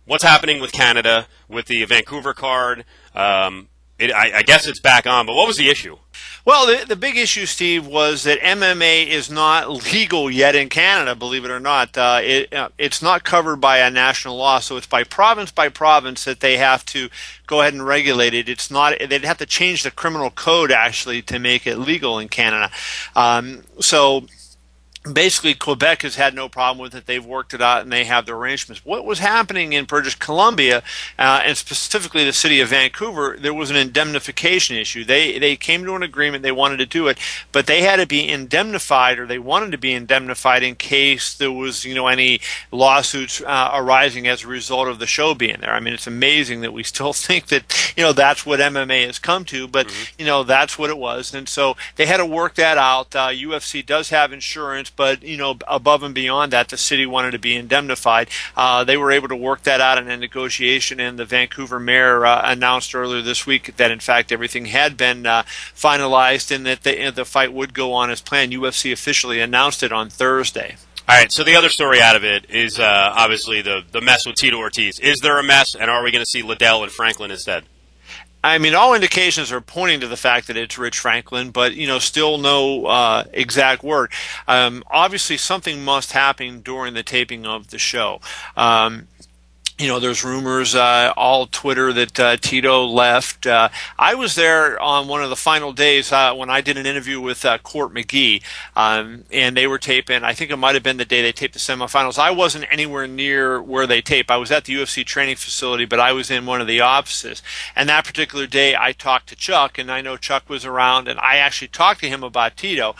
what's happening with Canada, with the Vancouver card? I guess it's back on, but what was the issue? Well, the big issue, Steve, was that MMA is not legal yet in Canada, believe it or not. It's not covered by a national law, so it's by province that they have to go ahead and regulate it. It's not, they'd have to change the criminal code, actually, to make it legal in Canada. So basically, Quebec has had no problem with it. They've worked it out, and they have their arrangements. What was happening in British Columbia, and specifically the city of Vancouver, there was an indemnification issue. They came to an agreement. They wanted to do it, but they had to be indemnified, or they wanted to be indemnified in case there was, any lawsuits arising as a result of the show being there. I mean, it's amazing that we still think that, that's what MMA has come to, but, that's what it was. And so they had to work that out. UFC does have insurance, but, above and beyond that, the city wanted to be indemnified. They were able to work that out in a negotiation, and the Vancouver mayor announced earlier this week that, in fact, everything had been finalized and that the fight would go on as planned. UFC officially announced it on Thursday. All right, so the other story out of it is obviously the mess with Tito Ortiz. Is there a mess, and are we going to see Liddell and Franklin instead? I mean, all indications are pointing to the fact that it's Rich Franklin, but, still no exact word. Obviously, something must happen during the taping of the show. There's rumors all Twitter that Tito left. I was there on one of the final days when I did an interview with Court McGee, and they were taping. I think it might have been the day they taped the semifinals. I wasn't anywhere near where they tape. I was at the UFC training facility, but I was in one of the offices. And that particular day, I talked to Chuck, and I know Chuck was around, and I actually talked to him about Tito.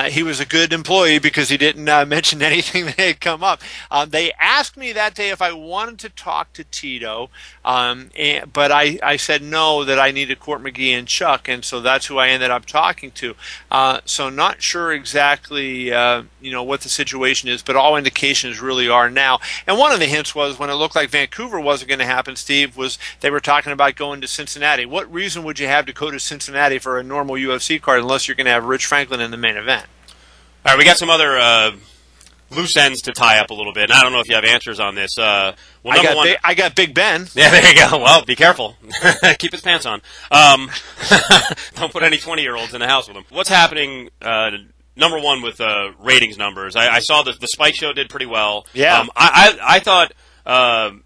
He was a good employee because he didn't mention anything that had come up. They asked me that day if I wanted to talk to Tito, but I said no, that I needed Court McGee and Chuck, and so that's who I ended up talking to. So not sure exactly what the situation is, but all indications really are now. And one of the hints was, when it looked like Vancouver wasn't going to happen, Steve, was they were talking about going to Cincinnati. What reason would you have to go to Cincinnati for a normal UFC card unless you're going to have Rich Franklin in the main event? All right, we got some other loose ends to tie up a little bit, and I don't know if you have answers on this. I got Big Ben. Yeah, there you go. Well, be careful. Keep his pants on. Don't put any 20-year-olds in the house with him. What's happening, number one, with ratings numbers? I saw the Spike Show did pretty well. Yeah. I thought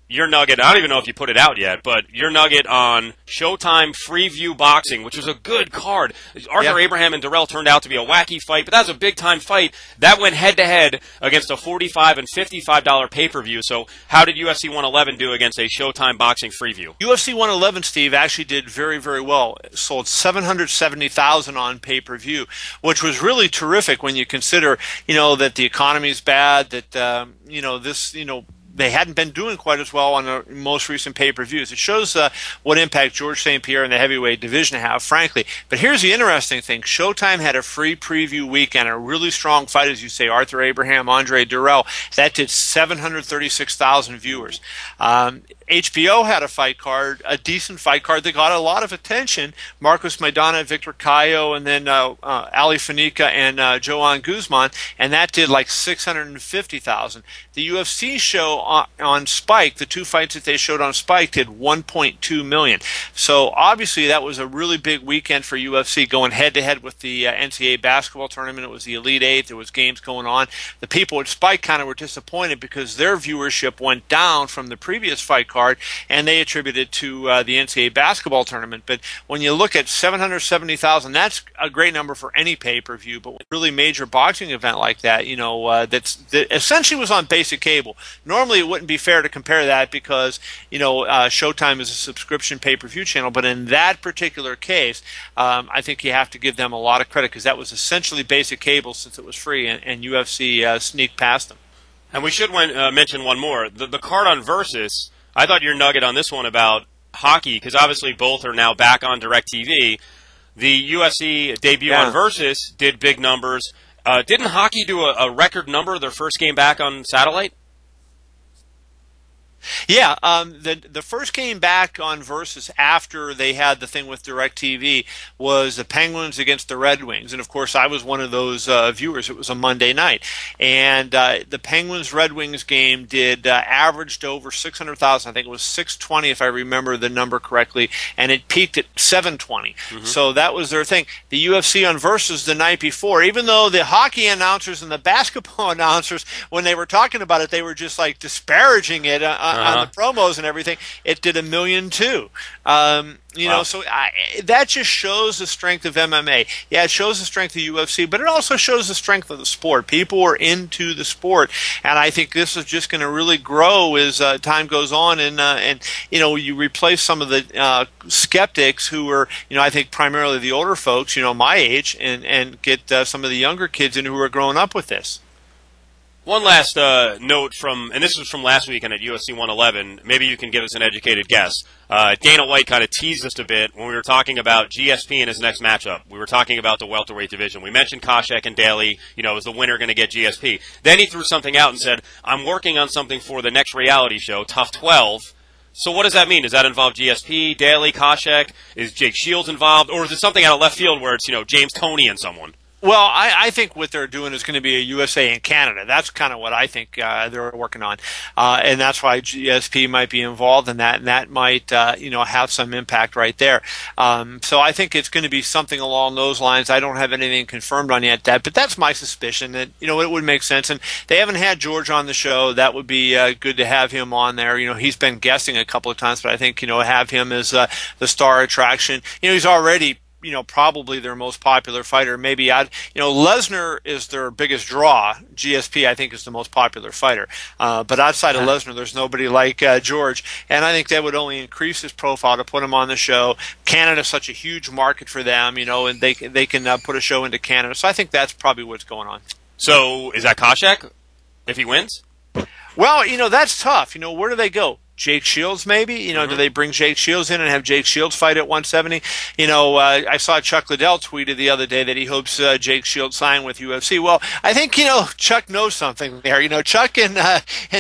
your nugget, I don't even know if you put it out yet, but your nugget on Showtime Freeview Boxing, which was a good card. Arthur Abraham and Durrell turned out to be a wacky fight, but that was a big-time fight. That went head-to-head against a $45 and $55 pay-per-view. So how did UFC 111 do against a Showtime Boxing Freeview? UFC 111, Steve, actually did very, very well. It sold 770,000 on pay-per-view, which was really terrific when you consider, that the economy's bad, that, they hadn't been doing quite as well on the most recent pay-per-views. It shows what impact George St. Pierre and the heavyweight division have, frankly. But here's the interesting thing. Showtime had a free preview weekend, a really strong fight, as you say, Arthur Abraham, Andre Durrell. That did 736,000 viewers. HBO had a fight card, a decent fight card that got a lot of attention. Marcos Maidana, Victor Cayo, and then Ali Fanica and Joan Guzman, and that did like 650,000. The UFC show on Spike, the two fights that they showed on Spike, did 1.2 million. So obviously that was a really big weekend for UFC, going head-to-head with the NCAA basketball tournament. It was the Elite Eight. There was games going on. The people at Spike kind of were disappointed because their viewership went down from the previous fight card, and they attributed to the NCAA basketball tournament. But when you look at 770,000, that's a great number for any pay-per-view. But a really major boxing event like that, that essentially was on basic cable. Normally, it wouldn't be fair to compare that because, Showtime is a subscription pay-per-view channel. But in that particular case, I think you have to give them a lot of credit because that was essentially basic cable since it was free, and UFC sneaked past them. And we should mention one more. The card on Versus, I thought your nugget on this one about hockey, because obviously both are now back on DirecTV. The UFC debut on Versus did big numbers. Didn't hockey do a record number their first game back on satellite? Yeah, the first game back on Versus after they had the thing with DirecTV was the Penguins against the Red Wings, and of course I was one of those viewers. It was a Monday night, and the Penguins Red Wings game did averaged over 600,000. I think it was 620 if I remember the number correctly, and it peaked at 720. So that was their thing. The UFC on Versus the night before, even though the hockey announcers and the basketball announcers, when they were talking about it, they were just like disparaging it on the promos and everything, it did 1.2 million too. You know, so that just shows the strength of MMA. Yeah, it shows the strength of UFC, but it also shows the strength of the sport. People are into the sport, and I think this is just going to really grow as time goes on. And you know, you replace some of the skeptics who are, you know, I think primarily the older folks, you know, my age, and get some of the younger kids in who are growing up with this. One last note from, and this was from last weekend at UFC 111. Maybe you can give us an educated guess. Dana White kind of teased us a bit when we were talking about GSP in his next matchup. We were talking about the welterweight division. We mentioned Koscheck and Daly. You know, is the winner going to get GSP? Then he threw something out and said, "I'm working on something for the next reality show, TUF 12." So what does that mean? Does that involve GSP, Daly, Koscheck? Is Jake Shields involved, or is it something out of left field where it's, you know, James Toney and someone? Well, I think what they're doing is going to be a USA and Canada. That's kind of what I think they're working on, and that's why GSP might be involved in that, and that might you know, have some impact right there. So I think it's going to be something along those lines. I don't have anything confirmed on yet, but that's my suspicion that, you know, it would make sense. And they haven't had George on the show. That would be good to have him on there. You know, he's been guesting a couple of times, but I think, you know, have him as the star attraction. You know, he's already, you know, probably their most popular fighter. Maybe you know, Lesnar is their biggest draw. GSP, I think, is the most popular fighter. But outside of Lesnar, there's nobody like George. And I think that would only increase his profile to put him on the show. Canada's such a huge market for them, you know, and they can put a show into Canada. So I think that's probably what's going on. So is that Koscheck if he wins? Well, you know, that's tough. You know, where do they go? Jake Shields, maybe? You know, do they bring Jake Shields in and have Jake Shields fight at 170? You know, I saw Chuck Liddell tweeted the other day that he hopes Jake Shields sign with UFC. Well, I think, you know, Chuck knows something there. You know, Chuck and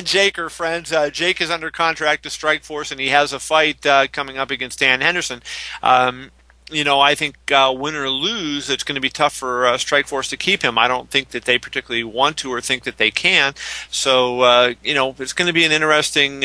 Jake are friends. Jake is under contract to Strikeforce, and he has a fight coming up against Dan Henderson. You know, I think win or lose, it's going to be tough for Strikeforce to keep him. I don't think that they particularly want to or think that they can. So, you know, it's going to be an interesting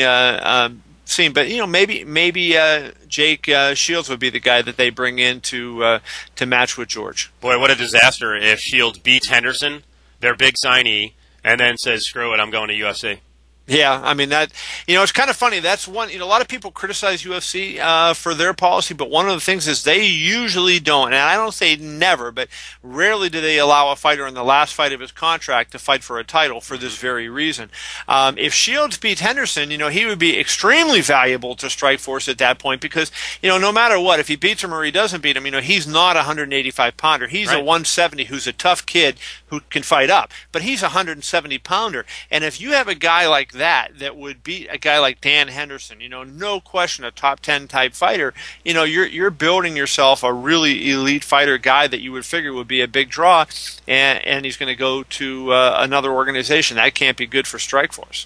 scene. But, you know, maybe Jake Shields would be the guy that they bring in to match with George. Boy, what a disaster if Shields beats Henderson, their big signee, and then says, screw it, I'm going to UFC. Yeah, I mean, that, you know, it's kind of funny. That's one, you know, a lot of people criticize UFC for their policy, but one of the things is they usually don't, and I don't say never, but rarely do they allow a fighter in the last fight of his contract to fight for a title for this very reason. If Shields beats Henderson, you know, he would be extremely valuable to Strikeforce at that point because, you know, no matter what, if he beats him or he doesn't beat him, you know, he's not a 185-pounder. He's a 170 who's a tough kid who can fight up, but he's a 170-pounder. And if you have a guy like that would beat a guy like Dan Henderson, you know, no question, a top 10 type fighter, you know, you're building yourself a really elite fighter, guy that you would figure would be a big draw, and he's going to go to another organization. That can't be good for Strikeforce.